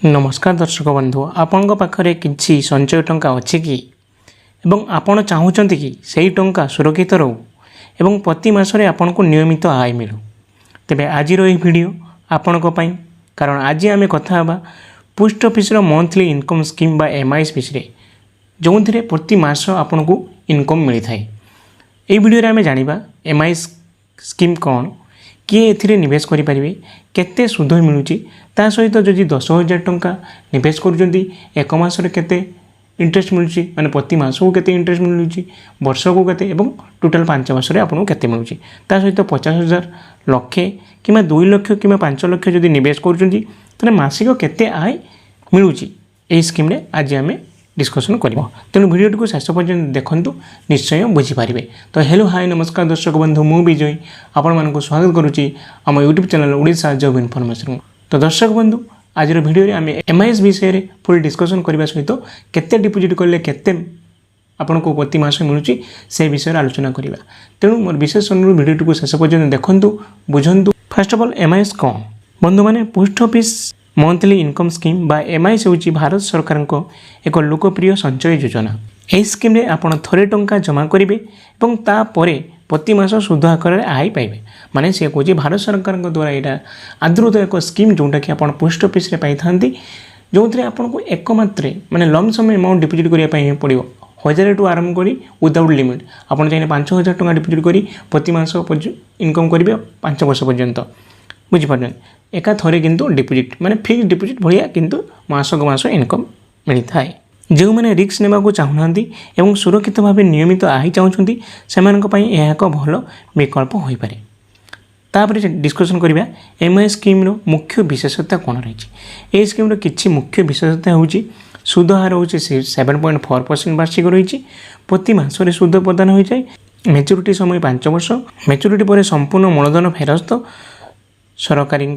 नमस्कार दर्शक बंधु आपण पाखरे किसी संचय टंका अच्छी कि एवं आपण चाहूँगी कि सही टंका सुरक्षित रहू एवं प्रति मासरे आपण को नियमित आय मिलू तेबे आज वीडियो आपण कारण आज आम कथा post office monthly income scheme बा एमआईएस विषय जो थे प्रति मास आपण को इनकम मिलता है। ये वीडियो आम जाना एमआईएस स्कीम कौन किए एथिरे निवेश करें केते सुध मिलूँ ता सहित जदि 10,000 टंका निवेश कर एक मासरे केते इंटरेस्ट मिलूँ माने प्रति मास को केते इंटरेस्ट मिलूँ वर्ष को केते एवं टोटाल 5 वर्ष आपको केते मिलूँ ता सहित 50,000 लक्षे कि 2 लाख कि 5 लाख जदि निवेश कर मासिक केते आय मिलूँ यही स्कीम रे आज आम डिस्कसन करवा तेणु वीडियो को शेष पर्यटन देखूँ निश्चय बुझीपारे। तो हेलो हाय नमस्कार दर्शक बंधु मु विजय आपण मानक स्वागत करुच्ची आम YouTube channel Odisha job information. तो दर्शक बंधु आज वीडियो आम एमआईएस विषय में फुल डिस्कसन करने सहित केते डिपोजिट कले केते आपण को प्रति मास मिलूँ से विषय आलोचना करवा। तेणु मोर विशेष अनुरोध वीडियो को शेष पर्यटन देखूँ बुझंतु। फर्स्ट ऑफ ऑल एमआईएस कौन बंधु मैंने post office monthly income scheme बा एमआईएस होची भारत सरकार को एक लोकप्रिय संचय योजना। यह स्कीम रे आपण थरे टंका जमा करेंगे और तापर प्रति मास सुध आकार आय पाइबे माने से कहे भारत सरकार द्वारा यहाँ आदृत एक स्कीम जोटा कि आप पोस्ट ऑफिस पाई था जो थे आपको एकमात्र माने लम सम अमाउंट डिपोजिट करने पड़ो 1000 टू आरंभ कर विदाउट लिमिट आप चाहिए 5,000 टंका डिपोजिट कर प्रति मास इनकम करेंगे 5 वर्ष पर्यंत बुझीपारे एका थरे किंतु डिपोजिट माने फिक्स डिपोजिट भाया किंतु मासक मास इनकम मिलता है। जो मैंने रिस्क नेबाक चाहूना एवं सुरक्षित भाव नियमित आय चाहूँगी से एक भल विकल्प हो पारे। तापर डिस्कसन करवा एमआईएस स्कीम रो मुख्य विशेषता कौन रही। ये स्कीम रो किछि मुख्य विशेषता होची सुध हार हो 7.4% वार्षिक रही प्रति मासरे सुध प्रदान हो जाए मैच्योरिटी समय 5 वर्ष मैच्योरिटी पर संपूर्ण मूलधन फेरस्त सरकारी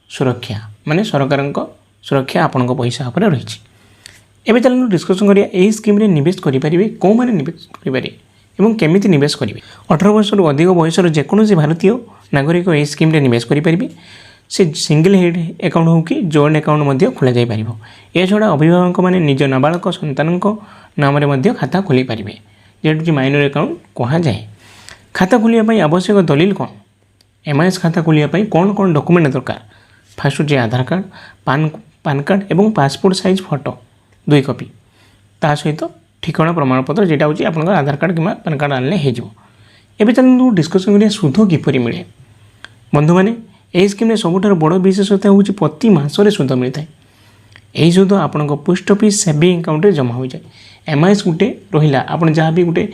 सुरक्षा माने सरकार सुरक्षा आपण पैसा उपर रही। एबे चलनु डिस्कसन करिया एही स्कीम रे निवेश करि परिबे को माने निवेश करि पारे एवं केमिति निवेश करिवे। 18 वर्ष रु अधिक बयसर जेकोनोसी भारतीय नागरिक एही स्कीम रे निवेश करि परिबे से सिंगल हेड अकाउंट हो कि जॉइंट अकाउंट मध्ये खोला जाय परिबो। ए छडा अभिभावक माने निज नाबालक संतानक नाम रे मध्ये खाता खोली परिबे जेटु कि माइनर अकाउंट कहा जाय। खाता खोलिया पई आवश्यक दलील कोन एमआईएस खाता खोलिया पई कोन कोन डॉक्यूमेंट दरकार फर्स्ट जे आधार कार्ड पान कार्ड एवं पासपोर्ट साइज फोटो 2 कॉपी ता सहित ठिकाना प्रमाणपत्र जेटा होची आपन आधार कार्ड कि पान कार्ड आनले हे जो। एबे चलु डिस्कसन करिया सुध किपरि मिले बंधु माने एही स्कीम रे सबुठार बड़ विशेषता होची प्रति मासरे सुध मिलता है। एही सुध आपन पोस्ट ऑफिस सेविंग अकाउंट रे जमा हो जाए। एमआईएस गुटे रहिला आपन जहाँ भी गुटे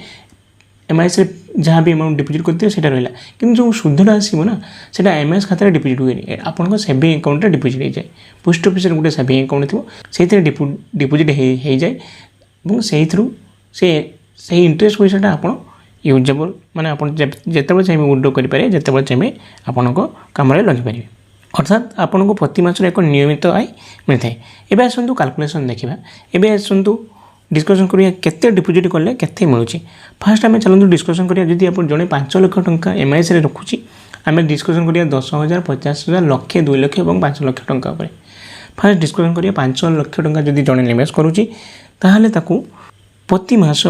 एमआईएस रे जहाँ भी अमाउंट डिपोजिट करते सेटा रहिला किंतु जो सुधटा आसीबो ना सेटा एमआईएस खाता रे डिपोजिट हुए आपन सेविंग अकाउंट रे डिपोजिट हो जाए। पोस्ट ऑफिस रे गुटे सेविंग अकाउंट थिबो सेथिरे डिपोजिट हो जाए और से इंटरेस्ट पैसाटा आपन यूजेबल माने आपन जेतेबेले चाहिए विड्रॉ करि पारे जेतेबेले चाहिए आपन काम रे लगे पारे अर्थात आपन को प्रति मास एक नियमित आय मिलता है। एबे आसंतु कैलकुलेशन देखिबा। एबे आसंतु डिस्कसन करिया केते डिपोजिट कले केते मिलुची। फर्स्ट आमे चलंतु डिस्कसन करिया जदि आपण जने 5 लाख टंका एमआईएस रे रखुची आमे डिस्कसन करिया 10,000 50,000 लक्ष 2 लाख और 5 लाख टंका पर। फर्स्ट डिस्कसन करिया 5 लाख टंका जदि जने निवेश करूची ताहले ताकू प्रति मास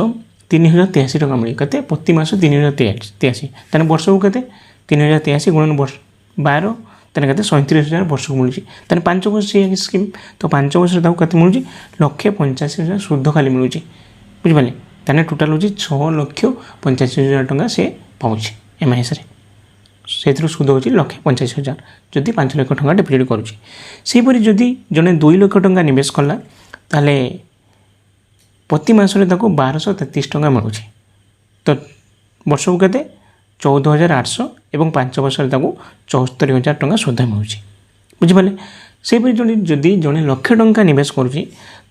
3,083 टंका मिली केते प्रति मास 3,083 ताने वर्ष को केते 3,083 गुणन वर्ष 12 तेना कहते 37,000 वर्ष को मिलूँ तेना 5 वर्ष स्कीम तो 5 वर्ष कते मिलूँ 1,85,000 शुद्ध खाली मिलूँ बुझिपारे तेना टोटाल हूँ 6,85,000 टंका से पाँच एमआईएस से सुध हो 1,85,000 जदि 5 लाख टंका डिपोजिट करुँची। सेहीपरि जदि जड़े 2 लाख टंका निवेश कला ताले प्रति मासरे 1,233 टंका मिलूँ तो वर्ष को केते 14,800 एवं 5 वर्ष 74,000 टंका सुधा मिलूँ बुझिपारे। सेहीपरि जदि जड़े लक्ष टंका निवेश करुँची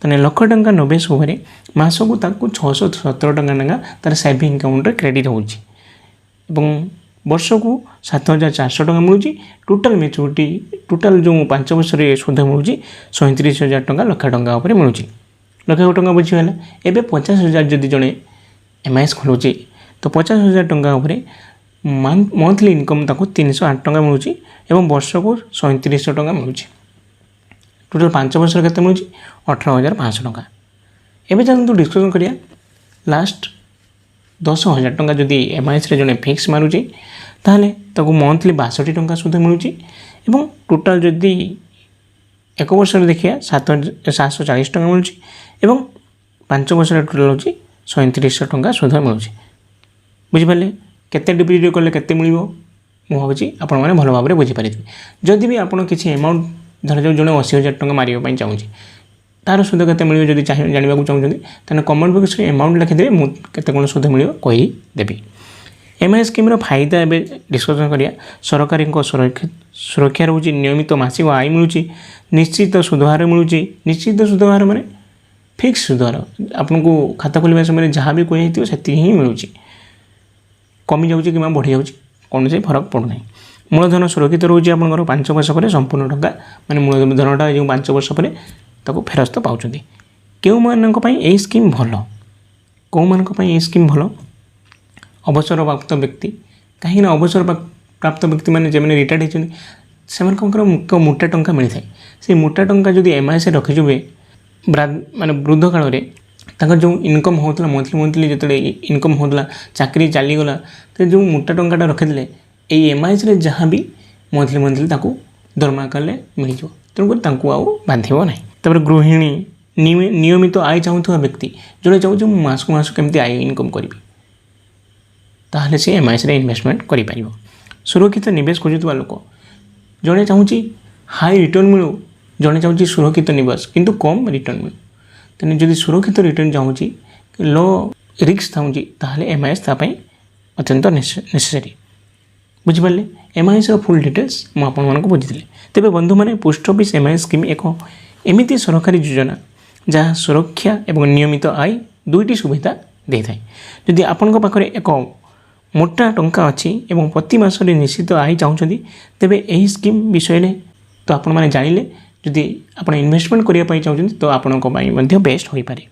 ताने लक्ष टंका निवेश होवे मासकू 617 टंका तार सेविंग अकाउंट रे क्रेडिट होउची एवं वर्ष को 7,400 टंका मिलूँ। टोटाल मैच्योरिटी टोटाल जो 5 वर्ष सुध मिलूँ 37,000 टंका लक्ष टंका उपर मिलूँ लक्ष टंका बुझीगला। एबे 50,000 जदि जड़े एमआईएस खोलुची तो 50,000 टंका उपर मंथली इनकम ताको 308 टंका मिलूँ एवं वर्ष को 3700 टंका मिलूँ टोटाल 5 वर्ष केते मिलुची 18,500 टंका। एबे चलतु डिस्कसन करिया लास्ट 10,000 टंका जदि एमआईएस रे जने फिक्स मारुची ताहले ताको मंथली 62 टंका सुध मिलुची एवं टोटाल जदि 1 वर्ष देखिया 740 टंका मिलुची एवं 5 वर्ष टोटाल होची 3700 टंका सुध मिलुची। बुझि पाले केते डिपोजिट कले केते मिलिबो मु भाबुची आपण माने भलो भाबरे बुझि पारिथिबे। जदि भी आपण किछि अमाउंट धर जो जने 80,000 टंका मारियो पई चाहूची तार सुध केते मिलियो जदि जानिबा को चाहूछन तने कमेंट बॉक्स रे अमाउंट लिखि देबे मु केते कोन सुध मिलियो कहि देबी। एमआईएस स्कीम रो फायदा एबे डिस्कशन करिया। सरकारी को सुरक्षा रहउची, नियमित मासिक आय मिलुची, निश्चित सुधहार मिलुची। निश्चित सुधहार माने फिक्स सुधहार आपनको खाता खोलिबा समय जहाँ भी कोई हेतियो सेति ही मिलुची, कमी जाउची कि बढ़ी जाउची कौन से फरक पड़ू ना। मूलधन सुरक्षित रोचे आपंकर 5 वर्ष पर संपूर्ण टंका माने मूलधनटा जो 5 वर्ष पर ताको फेरस्त पाउछंती। केउ मानक पई ए स्कीम भलो, को मानक पई ए स्कीम भलो? अवसर प्राप्त व्यक्ति, कहीं अवसर प्राप्त व्यक्ति माने जेमने रिटायर्ड होछन सेमानकर मोटा टंका मिल थाए। से मोटा टंका जदि एमआईएस रखिजुबे माने वृद्ध काल रे ताकर जो इनकम होतला मंथली जतले इनकम होतला चाकरी चली गला तो जो मोटा टंकाटा रखिले ए एमआईएस रे जहाँ भी मंथली ताको दरमा काले मिल जो तेणुकर तांको आउ बांधिबो नाही। तपर गृहिणी नियमित आय चाहूथुवा व्यक्ति जोड़े चाहूँ मास को मास केमती आय इनकम करी ताहले से एमआईएस रे इन्वेस्टमेंट करि परिबो। सुरक्षित निवेश खोजुवा लोक जड़े चाहूँगी हाई रिटर्न मिलू, जड़े चाहूँगी सुरक्षित निवेश किंतु कम रिटर्न मिलू। तेने जदि सुरक्षित रिटर्न चाहूँगी लो रिस्क चाहूँगी ताहले एमआईएस तापाई अत्यंत नेसेसरी। बुझिपारे एमआईएस फुल डिटेल्स मु आपण मानक बुझिथिले। तेबे बंधु माने पोस्ट ऑफिस एमआईएस स्कीम एक एमिति सरकारी योजना जहाँ सुरक्षा एवं नियमित आय दुईटी सुविधा दे थाए। जदि आपण पाखरे एक मोटा टंका अच्छी एवं प्रति मासरे निश्चित आय चाहूँगी तेबे एही स्कीम विषय तो आपण माने जानिले जदि आपण इन्वेस्टमेंट करिया पई चाहूँगी तो आपणको पई मध्ये बेस्ट होई पारे।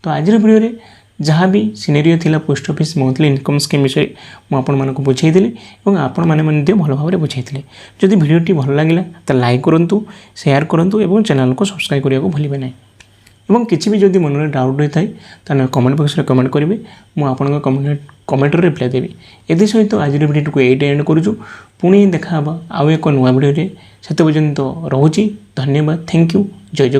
तो आज वीडियो रे जहाँ भी सिनेरियो थिला post office monthly income scheme विषय मु आपण मानक बुझाई देली एवं आपण माने मध्ये भलो भाबरे बुझाई थिले। जदि वीडियोटी भलो लागिला त लाइक करंतु, शेयर करंतु एवं चैनल को सब्सक्राइब करिया को भूलिबे नाही। एवं किसी भी जदि मन में डाउट होता है तो कमेंट बॉक्स रे कमेंट करेंगे, मुझे कमेंट रिप्लाई देवी। ए सहित आज वीडियो को एट एंड करूँ, पुणी देखा आउ एक नुआ वीडियो से पर्यंत रोची। धन्यवाद, थैंक यू, जय जगन्नाथ।